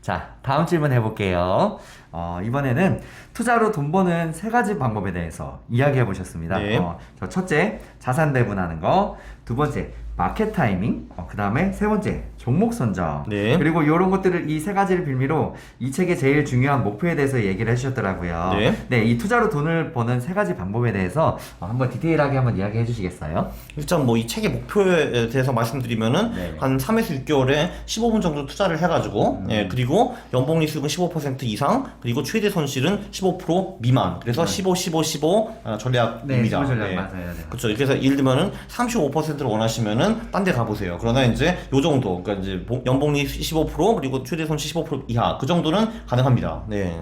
자, 다음 질문 해볼게요. 이번에는 투자로 돈 버는 세 가지 방법에 대해서 이야기해 보셨습니다. 네. 저 첫째, 자산 배분하는 거. 두 번째, 마켓 타이밍. 그 다음에 세 번째, 종목 선정. 네. 그리고 이런 것들을 이 세 가지를 빌미로 이 책의 제일 중요한 목표에 대해서 얘기를 해주셨더라고요. 네. 이 투자로 돈을 버는 세 가지 방법에 대해서 한번 디테일하게 한번 이야기해 주시겠어요? 일단 뭐 이 책의 목표에 대해서 말씀드리면은 네. 한 3에서 6개월에 15분 정도 투자를 해가지고 그리고 연봉리 수익은 15% 이상 그리고 최대 손실은 15% 미만 그래서 15, 15, 15 전략입니다. 네, 15 전략 맞아요. 네. 그렇죠. 그래서 예를 들면은 35%를 원하시면은 딴 데 가보세요. 그러나 이제 요 정도 그러니까 이제 연봉리 15% 그리고 최대 손실 15% 이하 그 정도는 가능합니다. 네.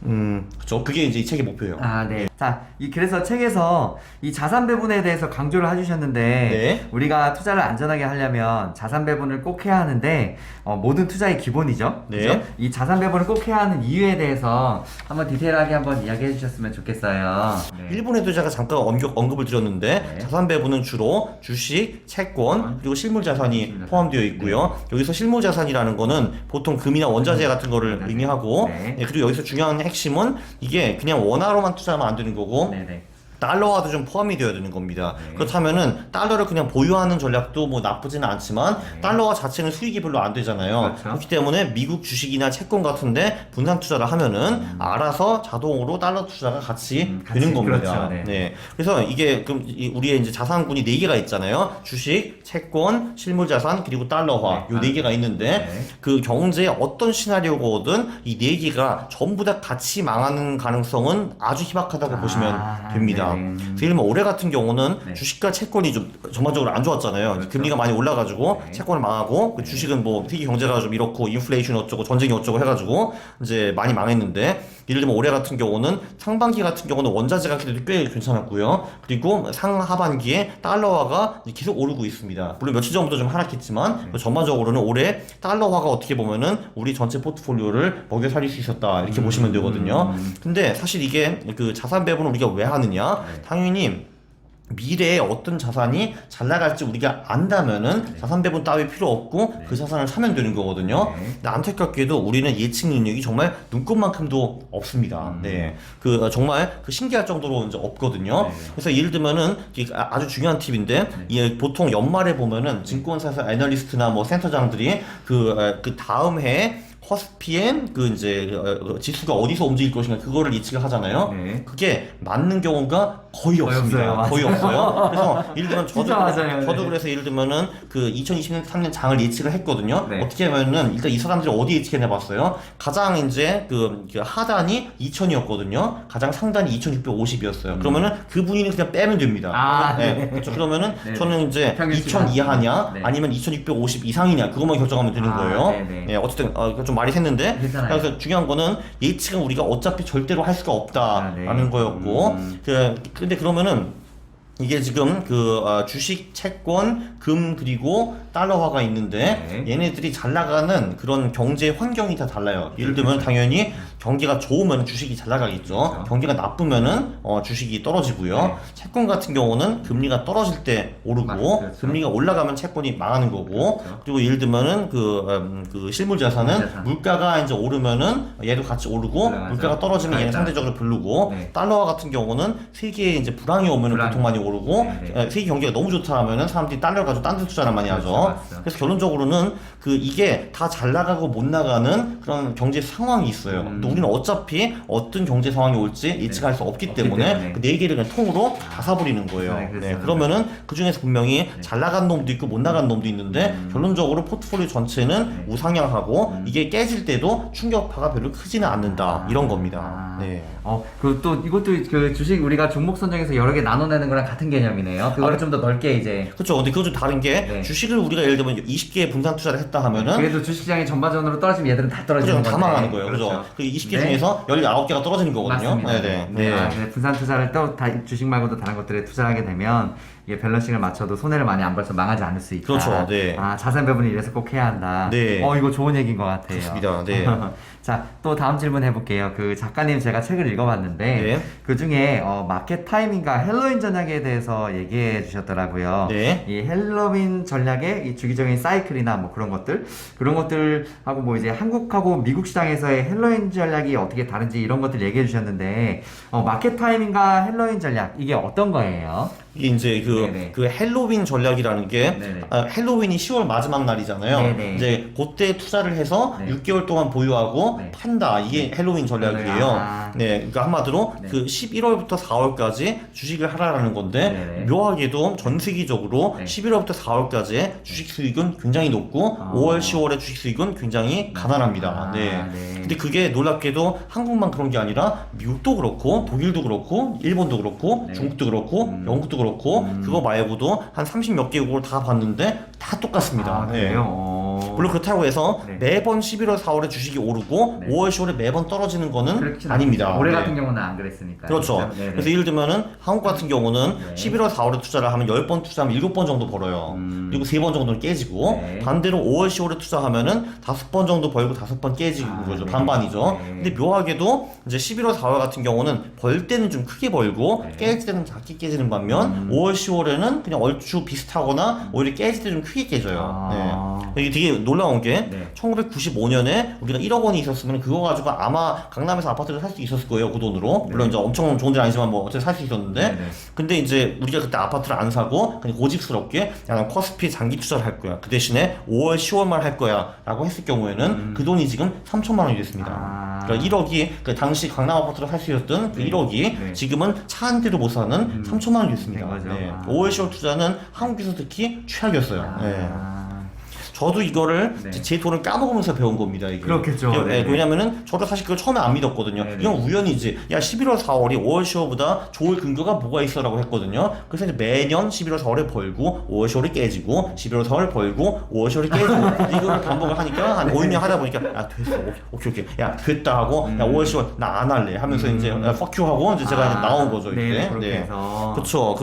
그렇죠. 그게 이제 이 책의 목표예요. 네. 자, 그래서 책에서 이 자산 배분에 대해서 강조를 해주셨는데, 네. 우리가 투자를 안전하게 하려면 자산 배분을 꼭 해야 하는데, 모든 투자의 기본이죠. 네. 그죠? 이 자산 배분을 꼭 해야 하는 이유에 대해서 한번 디테일하게 한번 이야기해 주셨으면 좋겠어요. 네. 일본에도 제가 잠깐 언급을 드렸는데 네. 자산 배분은 주로 주식, 채권, 그리고 실물 자산이 실물 자산. 포함되어 있고요. 여기서 실물 자산이라는 거는 보통 금이나 원자재 같은 거를 의미하고 네. 그리고 여기서 중요한 핵심은 이게 그냥 원화로만 투자하면 안 되는 거고 네네. 달러화도 좀 포함이 되어야 되는 겁니다. 네. 그렇다면은 달러를 그냥 보유하는 전략도 뭐 나쁘지는 않지만 네. 달러화 자체는 수익이 별로 안 되잖아요. 그렇죠. 그렇기 때문에 미국 주식이나 채권 같은데 분산 투자를 하면은 알아서 자동으로 달러 투자가 같이 같이, 되는 겁니다. 그렇죠. 네. 네. 그래서 이게 그럼 우리의 이제 자산군이 4개가 있잖아요. 주식, 채권, 실물 자산 그리고 달러화 네. 요 4개가 있는데 네. 그 경제의 어떤 시나리오거든 이 4개가 전부 다 같이 망하는 가능성은 아주 희박하다고 보시면 됩니다. 네. 예를 들면 올해 같은 경우는 네. 주식과 채권이 좀 전반적으로 안 좋았잖아요. 그렇죠. 금리가 많이 올라가지고 네. 채권을 망하고 그 주식은 뭐 세계 경제가 좀 이렇고 인플레이션 어쩌고 전쟁이 어쩌고 해가지고 이제 많이 망했는데 예를 들면 올해 같은 경우는 상반기 같은 경우는 원자재가 그래도 꽤 괜찮았고요. 그리고 상하반기에 달러화가 계속 오르고 있습니다. 물론 며칠 전부터 좀 하락했지만 전반적으로는 올해 달러화가 어떻게 보면은 우리 전체 포트폴리오를 먹여 살릴 수 있었다 이렇게 보시면 되거든요. 근데 사실 이게 그 자산 배분을 우리가 왜 하느냐? 당연히 미래에 어떤 자산이 잘 나갈지 우리가 안다면은 자산 배분 따위 필요 없고 그 자산을 사면 되는 거거든요. 근데 안타깝게도 우리는 예측 능력이 정말 눈꼽만큼도 없습니다. 네, 그 정말 그 신기할 정도로 이제 없거든요. 그래서 예를 들면은 아주 중요한 팁인데 보통 연말에 보면은 증권사에서 애널리스트나 뭐 센터장들이 그 다음 해에 코스피엔 그 이제 지수가 어디서 움직일 것인가 그거를 예측을 하잖아요. 네. 그게 맞는 경우가 거의 없습니다. 없어요. 거의 없어요. 그래서 예를 들면 진짜 맞아요. 저도 네. 그래서 예를 들면은 그 2023년 장을 예측을 했거든요. 네. 어떻게 하면은 일단 이 사람들이 어디 예측했나 봤어요. 가장 이제 그 하단이 2000이었거든요. 가장 상단이 2650이었어요. 그러면은 그 분위는 그냥 빼면 됩니다. 네. 그렇죠. 그러면은 네. 저는 이제 평균치가. 2000 이하냐 네. 아니면 2650 이상이냐 그것만 결정하면 되는 거예요. 네네. 네, 어쨌든 좀 말이 샜는데 괜찮아요. 그래서 중요한 거는 예측은 우리가 어차피 절대로 할 수가 없다라는 네. 거였고 근데 그러면은 이게 지금 그 주식, 채권, 금 그리고 달러화가 있는데 네. 얘네들이 잘 나가는 그런 경제 환경이 다 달라요. 예를 들면 당연히 경기가 좋으면 주식이 잘 나가겠죠. 그렇죠. 경기가 나쁘면은 주식이 떨어지고요. 네. 채권 같은 경우는 금리가 떨어질 때 오르고 그렇죠. 금리가 올라가면 채권이 망하는 거고 그렇죠. 그리고 예를 들면은 그 실물 자산은 실물자산. 물가가 이제 오르면은 얘도 같이 오르고 올라가죠. 물가가 떨어지면 얘는 맞아. 상대적으로 별로고 네. 달러화 같은 경우는 세계에 이제 불황이 오면은 불황. 보통 많이 오르고 네. 세계 경기가 너무 좋다 하면은 사람들이 달러를 가지고 딴 데 투자를 많이 하죠. 그렇죠, 맞죠. 그래서 결론적으로는 그 이게 다 잘 나가고 못 나가는 그런 경제 상황이 있어요. 근데 우리는 어차피 어떤 경제 상황이 올지 예측할 수 없기 없기 때문에 때문에. 그 네 개를 그냥 통으로 다 사버리는 거예요. 네, 그렇죠. 네, 그러면은 그 중에서 분명히 잘 나간 놈도 있고 못 나간 놈도 있는데 결론적으로 포트폴리오 전체는 우상향하고 이게 깨질 때도 충격파가 별로 크지는 않는다 이런 겁니다. 네. 그리고 또 이것도 그 주식 우리가 종목 선정해서 여러 개 나눠내는 거랑 같은 개념이네요. 그거를 좀 더 넓게 이제. 그렇죠. 근데 그거 좀 다른 게 네. 주식을 우리가 예를 들면 20개의 분산 투자를 했다 하면은 그래도 주식시장이 전반전으로 떨어지면 얘들은 다 떨어지는 그죠. 다 건데. 망하는 거예요. 그죠. 그 20개 중에서 19개가 떨어지는 거거든요. 맞습니다. 네네. 네. 분산 투자를 또 주식 말고도 다른 것들에 투자하게 되면 이게 밸런싱을 맞춰도 손해를 많이 안 봐서 망하지 않을 수 있다. 그렇죠. 네. 아, 자산 배분을 이래서 꼭 해야 한다. 네. 이거 좋은 얘기인 것 같아요. 그렇습니다. 네. 자, 또 다음 질문 해볼게요. 그 작가님 제가 책을 읽어봤는데 네. 그 중에 마켓 타이밍과 헬로윈 전략에 대해서 얘기해 주셨더라고요. 네. 이 헬로윈 전략의 이 주기적인 사이클이나 뭐 그런 것들하고 뭐 이제 한국하고 미국 시장에서의 헬로윈 전략이 어떻게 다른지 이런 것들 얘기해 주셨는데 마켓 타이밍과 헬로윈 전략 이게 어떤 거예요? 이게 이제 네네. 그 헬로윈 전략이라는 게 네네. 헬로윈이 10월 마지막 날이잖아요. 네네. 이제 그때 투자를 해서 네. 6개월 동안 보유하고 네. 판다. 이게 헬로윈 전략이에요. 아. 네, 그러니까 한마디로 네. 그 11월부터 4월까지 주식을 하라라는 건데 네네. 묘하게도 전 세계적으로 네. 11월부터 4월까지의 주식 수익은 굉장히 높고 아. 5월, 10월의 주식 수익은 굉장히 가난합니다. 아, 네. 네. 근데 그게 놀랍게도 한국만 그런 게 아니라 미국도 그렇고 독일도 그렇고 일본도 그렇고 네. 중국도 그렇고 영국도 그렇고 그거 말고도 한 30 몇 개국을 다 봤는데 다 똑같습니다. 아, 네. 그래요? 물론 그렇다고 해서 네. 매번 11월, 4월에 주식이 오르고 네. 5월, 10월에 매번 떨어지는 거는 그렇진 아닙니다. 않죠. 올해 네. 같은 경우는 안 그랬으니까. 그렇죠. 네네. 그래서 예를 들면은 한국 같은 경우는 네. 11월, 4월에 투자를 하면 10번 투자하면 7번 정도 벌어요. 그리고 3번 정도는 깨지고 네. 반대로 5월, 10월에 투자하면은 5번 정도 벌고 5번 깨지고 아, 그러죠. 네. 반반이죠. 네. 근데 묘하게도 이제 11월, 4월 같은 경우는 벌 때는 좀 크게 벌고 네. 깰 때는 작게 깨지는 반면 5월, 10월에는 그냥 얼추 비슷하거나 오히려 깨질 때 좀 크게 깨져요. 아. 네. 이게 되게 놀라운 게 네. 1995년에 우리가 1억 원이 있었으면 그거 가지고 아마 강남에서 아파트를 살 수 있었을 거예요. 그 돈으로. 물론 이제 엄청 좋은 데는 아니지만 뭐 어쨌든 살 수 있었는데 네네. 근데 이제 우리가 그때 아파트를 안 사고 그냥 고집스럽게 야, 커스피 장기 투자를 할 거야. 그 대신에 5월, 10월만 할 거야. 라고 했을 경우에는 그 돈이 지금 3천만 원이 됐습니다. 아. 그러니까 1억이 그 당시 강남 아파트를 살 수 있었던 그 네. 1억이 네. 지금은 차 한 대도 못 사는 3천만 원이 됐습니다. 된 거죠. 네. 아. 5월, 10월 투자는 한국에서 특히 최악이었어요. 네. 아. 저도 이거를 네. 제 돈을 까먹으면서 배운 겁니다. 이게. 그렇겠죠. 네, 네. 왜냐면은 저도 사실 그걸 처음에 안 믿었거든요. 네, 네. 이건 우연이지. 야 11월 4월이 5월 10월보다 좋을 근거가 뭐가 있어라고 했거든요. 그래서 이제 매년 11월 4월에 벌고 5월 10월이 깨지고 11월 4월에 벌고 5월 10월이 깨지고 이거를 반복을 하니까 한 5년 하다 보니까 야 됐어. 오케이. 야 됐다 하고 야 5월 10월 나 안 할래 하면서 이제 fuck you 하고 이제 제가 이제 나온 거죠. 이제. 네, 그렇게 해서. 그렇죠.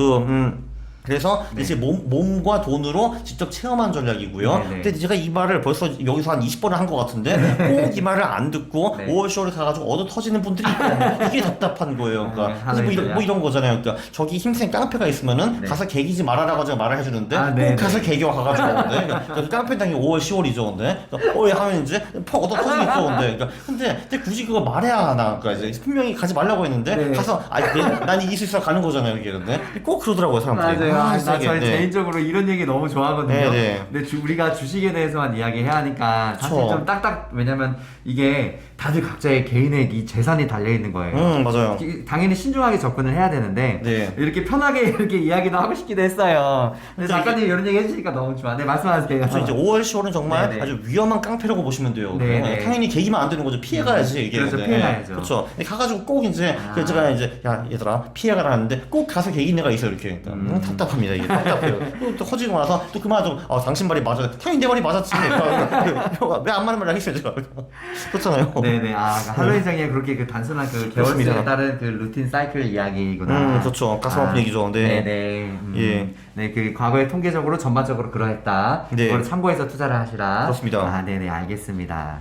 그래서 네. 이제 몸과 돈으로 직접 체험한 전략이고요. 네, 네. 근데 제가 이 말을 벌써 여기서 한 20번을 한 것 같은데 꼭 이 말을 안 듣고 네. 5월 10월에 가가지고 얻어 터지는 분들이 있고 이게 답답한 거예요. 그러니까 네, 그래서 뭐 이런 거잖아요. 그러니까 저기 힘센 깡패가 있으면은 네. 가서 개기지 말아라고 제가 말을 해주는데 아, 꼭 네, 가서 네. 개겨 가가지고 그러는데 그러니까 깡패당이 5월 10월이죠. 근데 하면 이제 퍽 얻어 터지겠죠. 근데 굳이 그거 말해야 하나? 그러니까 이제 분명히 가지 말라고 했는데 네. 가서 난 이길 수 있어 가는 거잖아요. 이게 근데 꼭 그러더라고요 사람들이. 맞아요. 나 세게. 저희 네. 개인적으로 이런 얘기 너무 좋아하거든요. 네, 네. 근데 우리가 주식에 대해서만 이야기해야 하니까 사실 그쵸. 좀 딱딱 왜냐면 이게 다들 각자의 개인의 이 재산이 달려 있는 거예요. 맞아요. 당연히 신중하게 접근을 해야 되는데 네. 이렇게 편하게 이렇게 이야기도 하고 싶기도 했어요. 근데 작가님 이런 얘기 해주시니까 너무 좋아. 네 말씀하세요. 그래서 이제 5월, 10월은 정말 네네. 아주 위험한 깡패라고 보시면 돼요. 네네. 당연히 개기면 안 되는 거죠. 피해가야지 이게. 그렇죠, 근데. 피해가야죠. 그렇죠. 근데 가가지고 꼭 이제 아. 그래서 제가 이제 야 얘들아 피해가라 하는데 꼭 가서 개긴 애가 있어 이렇게. 그러니까 답답합니다 이게. 답답해요. 또 허지고 나서 또 그 말도 당신 말이 맞아. 당연히 내 말이 맞았지. 왜 안 맞는 말을 하겠어요 제가. 그렇잖아요. 네네. 할로윈장에 그렇게 그 단순한 그 개월수에 그렇습니다. 따른 그 루틴 사이클 이야기구나. 그렇죠. 가슴 아픈 얘기죠. 네. 네네. 예. 네, 그 과거에 통계적으로 전반적으로 그러했다. 네. 그걸 참고해서 투자를 하시라. 그렇습니다. 네네, 알겠습니다.